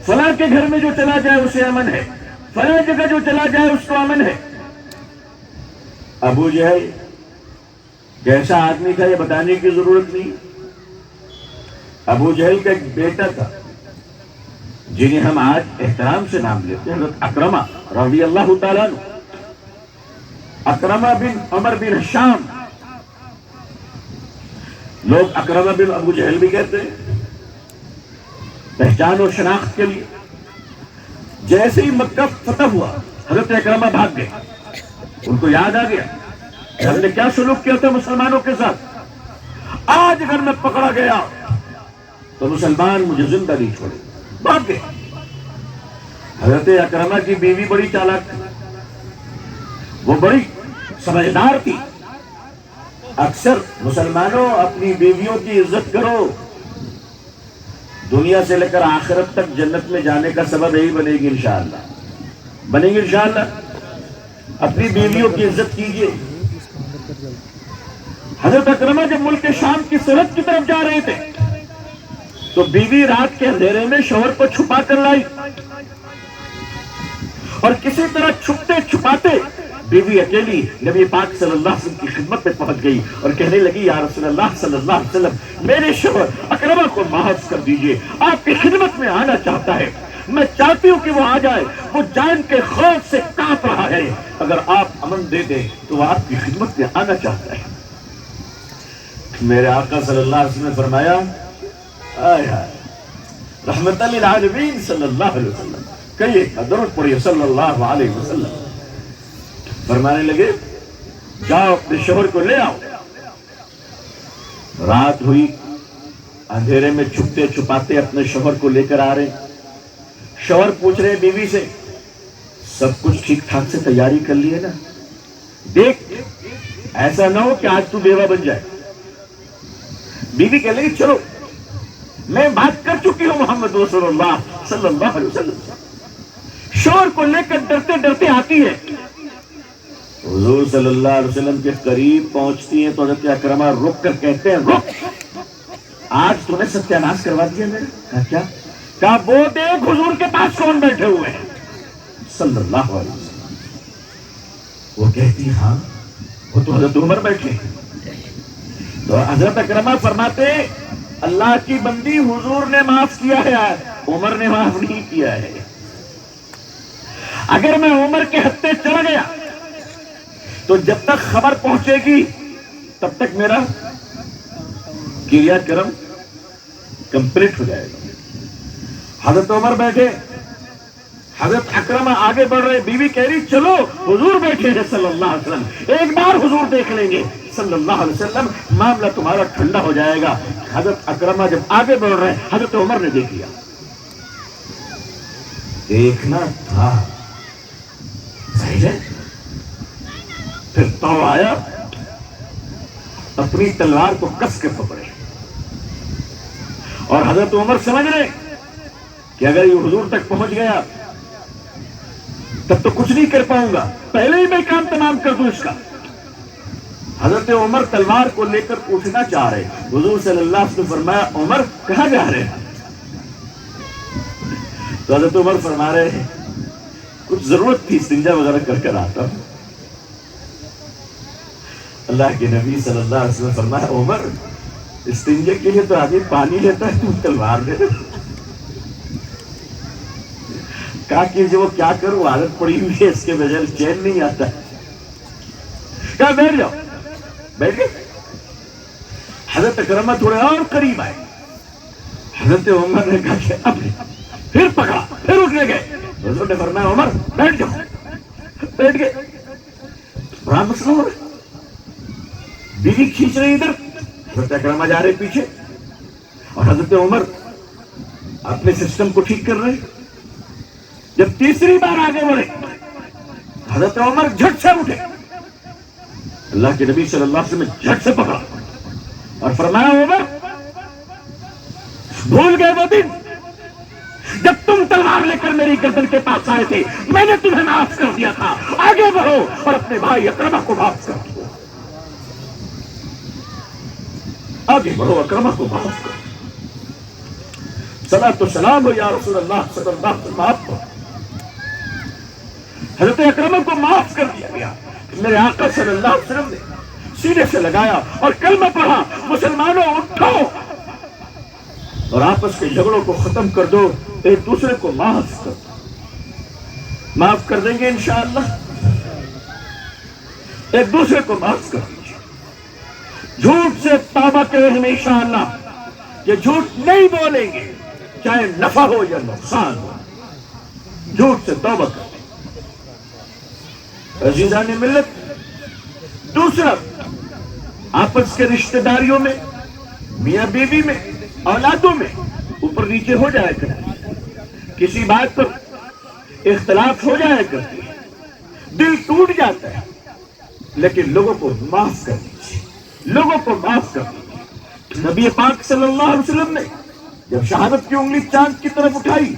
فلاں کے گھر میں جو چلا جائے اسے امن ہے, فلاں جگہ جو چلا جائے اس کو امن ہے. ابو جہل کیسا آدمی تھا یہ بتانے کی ضرورت نہیں. ابو جہل کا ایک بیٹا تھا جنہیں ہم آج احترام سے نام لیتے ہیں, حضرت اکرمہ رضی اللہ تعالیٰ عنہ. اکرمہ بن عمر بن ہشام لوگ اکرمہ بن ابو جہل بھی کہتے ہیں، پہچان و شناخت کے لیے۔ جیسے ہی مکہ فتح ہوا حضرت اکرمہ بھاگ گئے، ان کو یاد آ گیا کہ ہم نے کیا سلوک کیا تھا مسلمانوں کے ساتھ، آج اگر میں پکڑا گیا تو مسلمان مجھے زندہ نہیں چھوڑے، بھاگ گئے۔ حضرت اکرمہ کی بیوی بڑی چالاک تھی، وہ بڑی سمجھدار تھی۔ اکثر مسلمانوں اپنی بیویوں کی عزت کرو، دنیا سے لے کر آخرت تک جنت میں جانے کا سبب یہی بنے گی انشاءاللہ، بنے گی انشاءاللہ۔ اپنی بیویوں کی عزت کیجیے۔ حضرت اکرمہ جب ملک شام کی سرحد کی طرف جا رہے تھے تو بیوی رات کے اندھیرے میں شوہر کو چھپا کر لائی، اور کسی طرح چھپتے چھپاتے بیوی اکیلی نبی پاک صلی اللہ علیہ وسلم کی خدمت میں پہنچ گئی اور کہنے لگی، یا رسول اللہ صلی اللہ علیہ وسلم، میرے شوہر اکرمہ کو معاف کر دیجئے، آپ کی خدمت میں آنا چاہتا ہے، میں چاہتی ہوں کہ وہ آ جائے، وہ جان کے خوف سے کانپ رہا ہے، اگر آپ امن دے دیں تو وہ آپ کی خدمت میں آنا چاہتا ہے۔ میرے آقا صلی اللہ علیہ وسلم نے فرمایا، آئے آئے رحمت للعالمین صلی اللہ علیہ وسلم، کہیے درود پڑھیے صلی اللہ علیہ وسلم۔ فرمانے لگے، جاؤ اپنے شوہر کو لے آؤ۔ رات ہوئی، اندھیرے میں چھپتے چھپاتے اپنے شوہر کو لے کر آ رہے۔ شوہر پوچھ رہے بیوی سے، سب کچھ ٹھیک ٹھاک سے تیاری کر لی ہے نا؟ دیکھ ایسا نہ ہو کہ آج تو بیوہ بن جائے۔ بیوی کہہ لگی، چلو میں بات کر چکی ہوں محمد رسول اللہ صلی اللہ علیہ وسلم۔ شوہر کو لے کر ڈرتے ڈرتے آتی ہے، حضور صلی اللہ علیہ وسلم کے قریب پہنچتی ہیں تو حضرت اکرمہ رک کر کہتے ہیں، رک، آج تو نے ستیہ ناش کروا دیا میرا۔ کہا کیا؟ کہا وہ دیکھ حضور کے پاس کون بیٹھے ہوئے ہیں صلی اللہ علیہ وسلم۔ وہ کہتی، ہاں وہ تو حضرت عمر بیٹھے ہیں۔ تو حضرت اکرمہ فرماتے، اللہ کی بندی، حضور نے معاف کیا ہے، عمر نے معاف نہیں کیا ہے۔ اگر میں عمر کے ہتھے چڑھ گیا تو جب تک خبر پہنچے گی تب تک میرا کریا کرم کمپلیٹ ہو جائے گا۔ حضرت عمر بیٹھے، حضرت اکرمہ آگے بڑھ رہے، بیوی کہہ رہی، چلو حضور بیٹھے ہیں صلی اللہ علیہ وسلم، ایک بار حضور دیکھ لیں گے صلی اللہ علیہ وسلم، معاملہ تمہارا ٹھنڈا ہو جائے گا۔ حضرت اکرمہ جب آگے بڑھ رہے، حضرت عمر نے دیکھ لیا۔ دیکھنا تھا صحیح ہے، پھر تو آیا، اپنی تلوار کو کس کے پکڑے، اور حضرت عمر سمجھ رہے کہ اگر یہ حضور تک پہنچ گیا تب تو کچھ نہیں کر پاؤں گا، پہلے ہی میں کام تمام کر دوں اس کا۔ حضرت عمر تلوار کو لے کر اٹھنا چاہ رہے، حضور صلی اللہ علیہ وسلم نے فرمایا، عمر کہاں جا رہے ہیں؟ تو حضرت عمر فرما رہے ہیں، کچھ ضرورت تھی، استنجا وغیرہ کر کر آتا ہوں۔ اللہ کے نبی صلی اللہ علیہ وسلم فرمایا، عمر استنجے کے لیے تو آدمی پانی لیتا ہے، تم تلوار لے رہے۔ کہا کہ وہ کیا کروں، عادت پڑی ہوئی ہے، اس کے بغیر چین نہیں آتا۔ کہا بیٹھ جاؤ، بیٹھ گئے۔ حضرت اکرمہ تھوڑے اور قریب آئے، حضرت عمر نے کہا کہ اب پھر پکڑا، پھر اٹھنے گئے۔ حضور نے فرمایا، عمر بیٹھ جاؤ، بیٹھ گئے۔ بڑا مسئلہ ہو رہا، بیوی کھینچ رہی ادھر، حضرت اکرمہ جا رہے پیچھے، اور حضرت عمر اپنے سسٹم کو ٹھیک کر رہے۔ جب تیسری بار آگے بڑھے، حضرت عمر جھٹ سے اٹھے، اللہ کے نبی صلی اللہ علیہ وسلم نے جھٹ سے پکڑا اور فرمایا، عمر بھول گئے وہ دن جب تم تلوار لے کر میری گردن کے پاس آئے تھے، میں نے تمہیں معاف کر دیا تھا، آگے بڑھو اور اپنے بھائی اکرمہ کو معاف کر دو، آگے بڑھو، اکرمہ کو معاف کرو۔ صلاۃ و سلام ہو یا رسول اللہ صلی اللہ علیہ وسلم، معاف کرو۔ حضرت اکرمہ کو معاف کر دیا گیا۔ میرے آقا صلی اللہ علیہ وسلم نے سینے سے لگایا اور کلمہ پڑھا، مسلمانوں اٹھو اور آپس کے جھگڑوں کو ختم کر دو، ایک دوسرے کو معاف کر دو۔ معاف کر دیں گے انشاءاللہ، ایک دوسرے کو معاف کر دیجیے۔ جھوٹ سے توبہ کریں ہمیشہ اللہ کہ جھوٹ نہیں بولیں گے چاہے نفع ہو یا نقصان ہو. جھوٹ سے توبہ کریں. عزیزان ملت، دوسرا آپس کے رشتہ داریوں میں، میاں بیوی میں، اولادوں میں اوپر نیچے ہو جایا کرتی ہے، کسی بات پر اختلاف ہو جایا کرتی ہے، دل ٹوٹ جاتا ہے، لیکن لوگوں کو معاف کر دیجیے، لوگوں کو معاف کر دیجیے. نبی پاک صلی اللہ علیہ وسلم نے جب شہادت کی انگلی چاند کی طرف اٹھائی،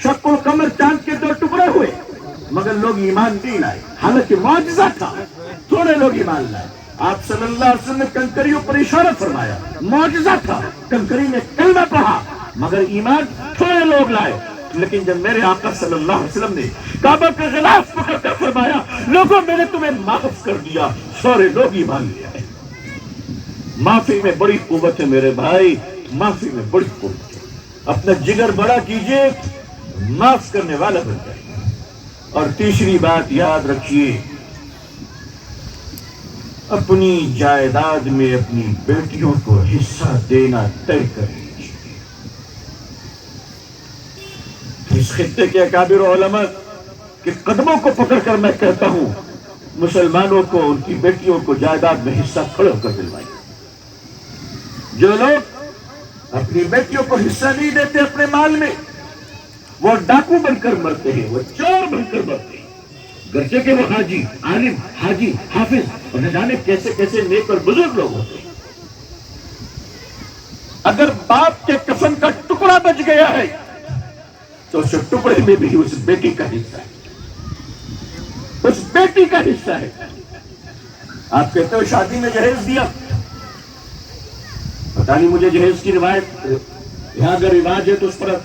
شق القمر چاند کے 2 ٹکڑے ہوئے، مگر لوگ ایمان نہیں لائے. حالانکہ معجزہ تھا، تھوڑے لوگ ایمان لائے. آپ صلی اللہ علیہ وسلم نے کنکریوں پر اشارہ فرمایا، معجزہ تھا، کنکری نے کلمہ پڑھا، مگر ایمان تھوڑے لوگ لائے. لیکن جب میرے آقا صلی اللہ علیہ وسلم نے کعبہ کے غلاف پکڑ کر فرمایا، لوگوں میں نے تمہیں معاف کر دیا، سارے لوگ ایمان لے آئے. معافی میں بڑی قوت ہے میرے بھائی، معافی میں بڑی قوت ہے. اپنا جگر بڑا کیجئے، معاف کرنے والا بن جائے. اور تیسری بات یاد رکھیے، اپنی جائیداد میں اپنی بیٹیوں کو حصہ دینا طے کر لیجیے. اس خطے کے اکابر علماء کے قدموں کو پکڑ کر میں کہتا ہوں، مسلمانوں کو ان کی بیٹیوں کو جائیداد میں حصہ کھڑا کر دلوائیں. جو لوگ اپنی بیٹیوں کو حصہ نہیں دیتے اپنے مال میں، وہ ڈاکو بن کر مرتے ہیں، وہ چور بن کر مرتے ہیں. گرچہ کہ وہ حاجی، عالم، حاجی، حافظ اور نہ جانے کیسے کیسے نیک اور بزرگ لوگ ہوتے ہیں. اگر باپ کے کفن کا ٹکڑا بچ گیا ہے تو اس ٹکڑے میں بھی اس بیٹی کا حصہ ہے، اس بیٹی کا حصہ ہے. آپ کہتے ہو شادی میں جہیز دیا، پتہ نہیں مجھے جہیز کی روایت یہاں اگر رواج ہے تو اس پر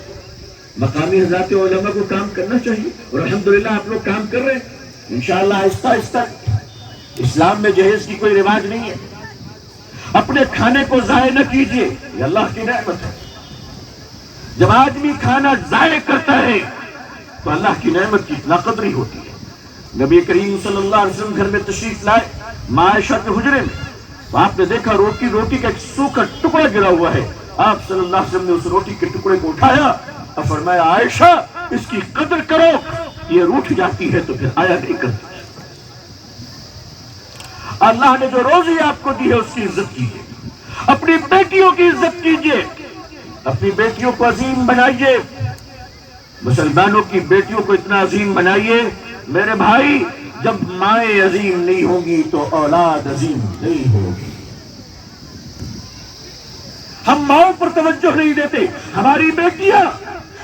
مقامی حضرات علماء کو کام کرنا چاہیے، اور الحمدللہ آپ لوگ کام کر رہے ہیں. انشاءاللہ آہستہ آہستہ اسلام میں جہیز کی کوئی رواج نہیں ہے. اپنے کھانے کو ضائع نہ کیجیے، یہ اللہ کی نعمت ہے. جب آدمی کھانا ضائع کرتا ہے تو اللہ کی نعمت کی ناقدری ہوتی ہے. نبی کریم صلی اللہ علیہ وسلم گھر میں تشریف لائے، ماں عائشہ کے حجرے میں، تو آپ نے دیکھا روٹی کا ایک سوکھا ٹکڑا گرا ہوا ہے. آپ صلی اللہ علیہ وسلم نے اس روٹی کے ٹکڑے کو اٹھایا اور فرمایا، عائشہ اس کی قدر کرو، یہ روٹھ جاتی ہے تو پھر آیا نہیں کرتی. اللہ نے جو روزی آپ کو دی ہے اس کی عزت کیجیے. اپنی بیٹیوں کی عزت کیجیے، اپنی بیٹیوں کو عظیم بنائیے. مسلمانوں کی بیٹیوں کو اتنا عظیم بنائیے میرے بھائی، جب مائیں عظیم نہیں ہوں گی تو اولاد عظیم نہیں ہوگی. ہم ماؤں پر توجہ نہیں دیتے. ہماری بیٹیاں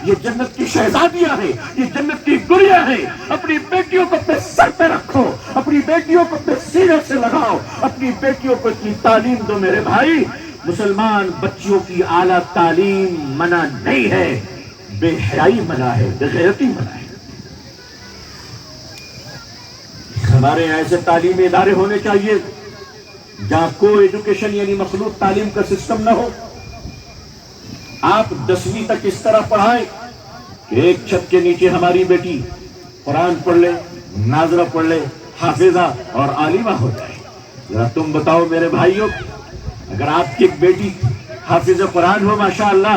یہ جنت کی شہزادیاں ہیں، یہ جنت کی گڑیاں ہیں. اپنی بیٹیوں کو اپنے سر پہ رکھو، اپنی بیٹیوں کو اپنے سینے سے لگاؤ، اپنی بیٹیوں کو اتنی تعلیم دو میرے بھائی. مسلمان بچیوں کی اعلیٰ تعلیم منع نہیں ہے، بے حیائی منع ہے، بے غیرتی منع ہے. ہمارے یہاں ایسے تعلیمی ادارے ہونے چاہیے جہاں کو ایجوکیشن یعنی مخلوط تعلیم کا سسٹم نہ ہو. آپ 10ویں تک اس طرح پڑھائیں کہ ایک چھت کے نیچے ہماری بیٹی قرآن پڑھ لے، ناظرہ پڑھ لے، حافظہ اور عالمہ ہو جائے. ذرا تم بتاؤ میرے بھائیوں، اگر آپ کی ایک بیٹی حافظ قرآن ہو ماشاءاللہ،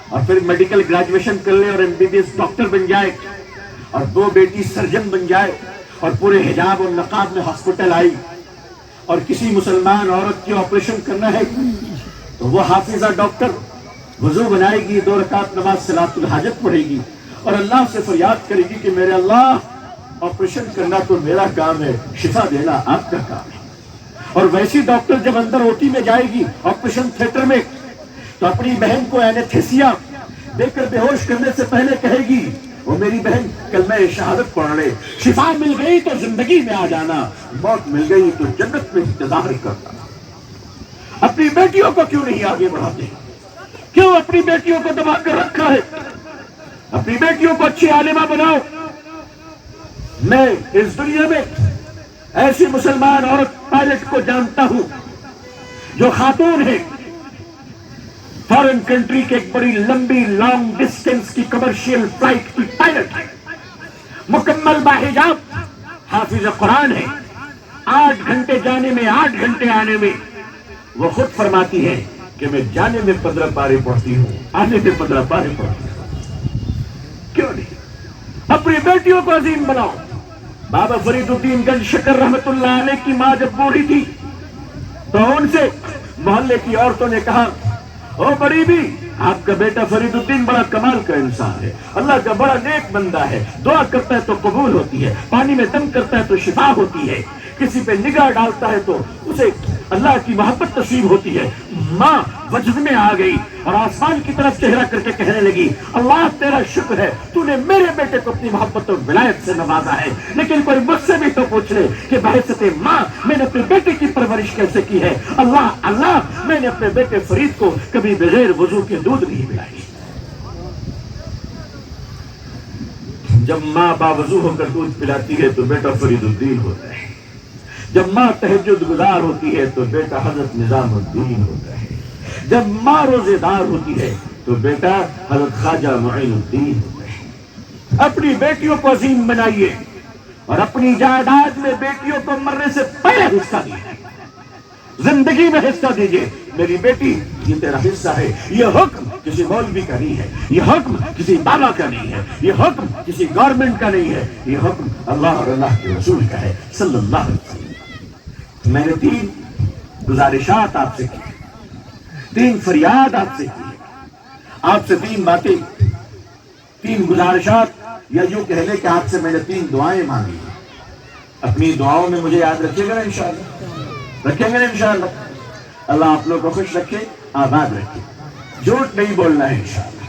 اور پھر میڈیکل گریجویشن کر لے اور MBBS ڈاکٹر بن جائے، اور 2 بیٹی سرجن بن جائے، اور پورے حجاب اور نقاب میں ہاسپٹل آئی، اور کسی مسلمان عورت کی آپریشن کرنا ہے تو وہ حافظہ ڈاکٹر وضو بنائے گی، 2 رکعت نماز صلاۃ الحاجت پڑھے گی، اور اللہ سے فریاد کرے گی کہ میرے اللہ آپریشن کرنا تو میرا کام ہے، شفا دینا آپ کا کام ہے. اور ویسی ڈاکٹر جب اندر اوٹی میں جائے گی آپریشن تھیٹر میں تو اپنی بہن کو اینستھیسیا دے کر بے ہوش کرنے سے پہلے کہے گی، وہ میری بہن کلمہ شہادت پڑھ لے، شفا مل گئی تو زندگی میں آ جانا، موت مل گئی تو جنت میں انتظار کرنا. اپنی بیٹیوں کو کیوں نہیں آگے بڑھاتے؟ کیوں اپنی بیٹیوں کو دبا کر رکھا ہے؟ اپنی بیٹیوں کو اچھی عالمہ بناؤ. میں اس دنیا میں ایسی مسلمان عورت پائلٹ کو جانتا ہوں جو خاتون ہے، فارن کنٹری کے ایک بڑی لمبی لانگ ڈسٹینس کی کمرشل فلائٹ کی پائلٹ ہے، مکمل باحجاب حافظ قرآن ہے. 8 گھنٹے جانے میں 8 گھنٹے آنے میں وہ خود فرماتی ہے کہ میں جانے میں 15 پارے پڑھتی ہوں، آنے میں 15 پارے پڑھتی ہوں۔ کیوں نہیں اپنی بیٹیوں کو عظیم بناؤ۔ بابا فرید الدین گنج شکر رحمت اللہ علیہ کی ماں جب بوڑھی تھی تو ان سے محلے کی عورتوں نے کہا، او بڑی بھی، آپ کا بیٹا فرید الدین بڑا کمال کا انسان ہے، اللہ کا بڑا نیک بندہ ہے، دعا کرتا ہے تو قبول ہوتی ہے، پانی میں دم کرتا ہے تو شفا ہوتی ہے، کسی پہ نگاہ ڈالتا ہے تو اسے اللہ کی محبت نصیب ہوتی ہے۔ ماں وجد میں آ گئی اور آسمان کی طرف چہرہ کر کے کہنے لگی، اللہ تیرا شکر ہے، تو نے میرے بیٹے کو اپنی محبت اور ولایت سے نوازا ہے، لیکن کوئی مجھ سے بھی تو پوچھ لے کہ بحیثیت ماں میں نے اپنے بیٹے کی پرورش کیسے کی ہے۔ اللہ میں نے اپنے بیٹے فرید کو کبھی بغیر وضو کے دودھ نہیں پلائی۔ جب ماں باوضو ہو کر دودھ پلاتی ہے تو بیٹا فرید الدین ہوتا ہے، جب ماں تہجد گزار ہوتی ہے تو بیٹا حضرت نظام الدین ہوتا ہے، جب ماں روزے دار ہوتی ہے تو بیٹا حضرت خواجہ معین الدین ہوتا ہے۔ اپنی بیٹیوں کو عظیم بنائیے اور اپنی جائیداد میں بیٹیوں کو مرنے سے پہلے حصہ دیجیے، زندگی میں حصہ دیجیے۔ میری بیٹی یہ تیرا حصہ ہے، یہ حکم کسی مولوی کا نہیں ہے، یہ حکم کسی بابا کا نہیں ہے، یہ حکم کسی گورنمنٹ کا نہیں ہے، یہ حکم اللہ اور اللہ کے رسول کا ہے صلی اللہ علیہ وسلم۔ میں نے 3 گزارشات آپ سے کی، 3 فریاد آپ سے کی، آپ سے 3 باتیں، 3 گزارشات، یا یوں کہہ لے کہ آپ سے میں نے 3 دعائیں مانگی۔ اپنی دعاؤں میں مجھے یاد رکھیے گا نا انشاءاللہ، رکھیں گے نا انشاءاللہ۔ اللہ آپ لوگ کو خوش رکھے، آباد رکھے۔ جھوٹ نہیں بولنا ہے انشاءاللہ،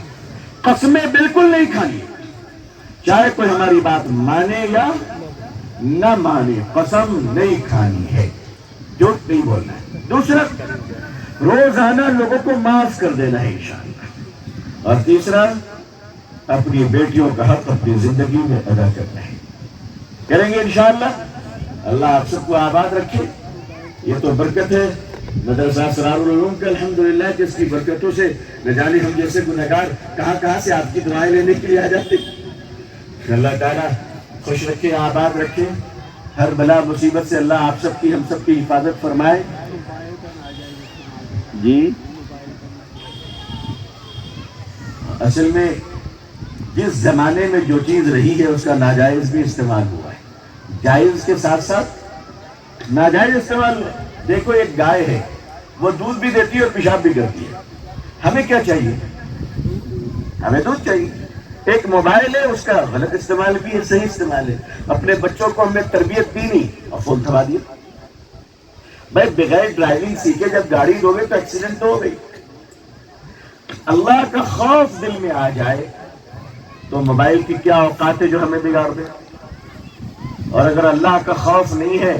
قسمیں بالکل نہیں کھانی، چاہے کوئی ہماری بات مانے یا نہ مانے، قسم نہیں کھانی ہے، جھوٹ نہیں بولنا ہے۔ دوسرا، روزانہ لوگوں کو معاف کر دینا ہے انشاءاللہ۔ اور تیسرا، اپنی بیٹیوں کا حق اپنی زندگی میں ادا کرنا ہے۔ کریں گے انشاءاللہ۔ اللہ آپ سب کو آباد رکھے۔ یہ تو برکت ہے مدرسہ اسرار العلوم کا، الحمدللہ، کہ اس کی برکتوں سے نہ جانے ہم جیسے گنہگار کہاں سے آپ کی دعائیں لینے کے لیے آ جاتے۔ اللہ تعالیٰ خوش رکھے، آباد رکھے، ہر بلا مصیبت سے اللہ آپ سب کی، ہم سب کی حفاظت فرمائے۔ جی اصل میں جس زمانے میں جو چیز رہی ہے اس کا ناجائز بھی استعمال ہوا ہے، جائز کے ساتھ ساتھ ناجائز استعمال ہوا۔ دیکھو ایک گائے ہے، وہ دودھ بھی دیتی ہے اور پیشاب بھی کرتی ہے، ہمیں کیا چاہیے؟ ہمیں دودھ چاہیے۔ ایک موبائل ہے، اس کا غلط استعمال بھی ہے، صحیح استعمال ہے۔ اپنے بچوں کو ہم نے تربیت دی نہیں اور فون تھما دیا۔ بھائی بغیر ڈرائیونگ سیکھے جب گاڑی دو گے تو ایکسیڈنٹ تو ہو گئی۔ اللہ کا خوف دل میں آ جائے تو موبائل کی کیا اوقات ہے جو ہمیں بگاڑ دے، اور اگر اللہ کا خوف نہیں ہے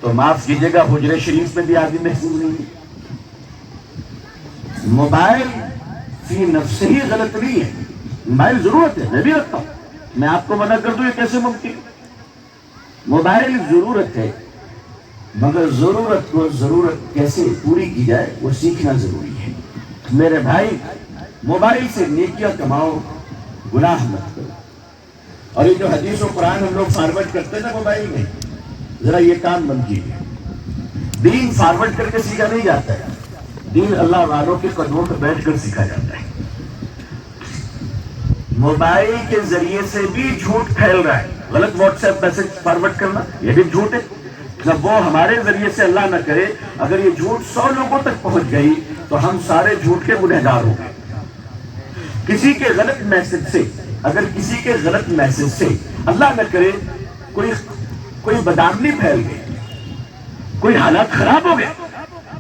تو معاف کیجیے گا، حجرے شریف میں بھی آدمی محفوظ نہیں ہے۔ موبائل فی نفس ہی غلط نہیں ہے، موبائل ضرورت ہے، میں بھی رکھتا ہوں، میں آپ کو منع کر دوں یہ کیسے ممکن؟ موبائل ضرورت ہے، مگر ضرورت کو ضرورت کیسے پوری کی جائے وہ سیکھنا ضروری ہے۔ میرے بھائی، موبائل سے نیکیاں کماؤ، گناہ مت کرو۔ اور یہ جو حدیث و قرآن ہم لوگ فارورڈ کرتے ہیں نا موبائل میں، ذرا یہ کام بند کیجیے۔ دین فارورڈ کر کے سیکھا نہیں جاتا ہے، دین اللہ والوں کے قدموں پہ بیٹھ کر سیکھا جاتا ہے۔ موبائل کے ذریعے سے بھی جھوٹ پھیل رہا ہے، غلط واٹس ایپ میسج فارورڈ کرنا یہ بھی جھوٹ ہے۔ جب وہ ہمارے ذریعے سے اللہ نہ کرے، اگر یہ جھوٹ 100 لوگوں تک پہنچ گئی تو ہم سارے جھوٹ کے گنہگار ہو گئے۔ کسی کے غلط میسج سے، اگر کسی کے غلط میسج سے اللہ نہ کرے کوئی بدامنی پھیل گئی، کوئی حالات خراب ہو گئے،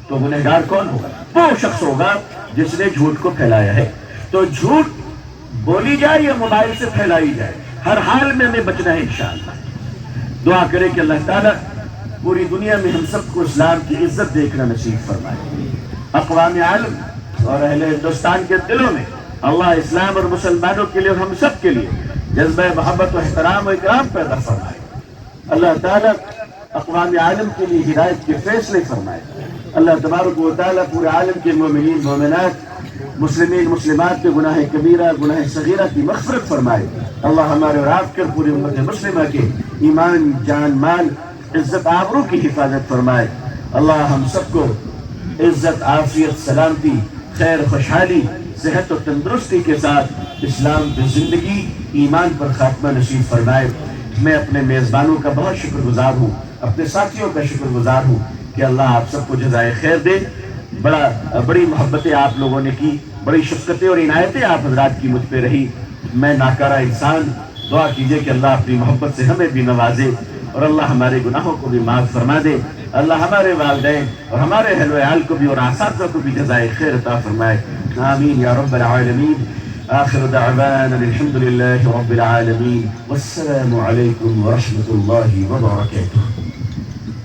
تو گنہگار کون ہوگا؟ وہ شخص ہوگا جس نے جھوٹ کو پھیلایا ہے۔ تو جھوٹ بولی جائے یا موبائل سے پھیلائی جائے، ہر حال میں ہمیں بچنا ہے انشاءاللہ۔ دعا کرے کہ اللہ تعالیٰ پوری دنیا میں ہم سب کو اسلام کی عزت دیکھنا نصیب فرمائے۔ اقوام عالم اور اہل ہندوستان کے دلوں میں اللہ اسلام اور مسلمانوں کے لیے اور ہم سب کے لیے جذبہ محبت و احترام و اکرام پیدا فرمائے۔ اللہ تعالیٰ اقوام عالم کے لیے ہدایت کے فیصلے فرمائے۔ اللہ تبارک و تعالیٰ پورے عالم کے مومنین مومنات، مسلمین مسلمات کے گناہ کبیرہ گناہ صغیرہ کی مغفرت فرمائے۔ اللہ ہمارے اور آپ کے پوری امت مسلمہ کے ایمان، جان، مال، عزت، آبرو کی حفاظت فرمائے۔ اللہ ہم سب کو عزت، عافیت، سلامتی، خیر، خوشحالی، صحت و تندرستی کے ساتھ اسلام پہ زندگی، ایمان پر خاتمہ نصیب فرمائے۔ میں اپنے میزبانوں کا بہت شکر گزار ہوں، اپنے ساتھیوں کا شکر گزار ہوں کہ اللہ آپ سب کو جزائے خیر دے۔ بڑی محبتیں آپ لوگوں نے کی، بڑی شفقتیں اور عنایتیں آپ حضرات کی مجھ پہ رہی۔ میں ناکارہ انسان، دعا کیجئے کہ اللہ اپنی محبت سے ہمیں بھی نوازے اور اللہ ہمارے گناہوں کو بھی معاف فرما دے۔ اللہ ہمارے والدین اور ہمارے اہل و عیال کو بھی اور اساتذہ کو بھی جزائے خیر عطا فرمائے۔ آمین یا رب العالمین۔ آخر دعوانا الحمد للہ رب العالمین، والسلام علیکم ورحمۃ اللہ وبرکاتہ۔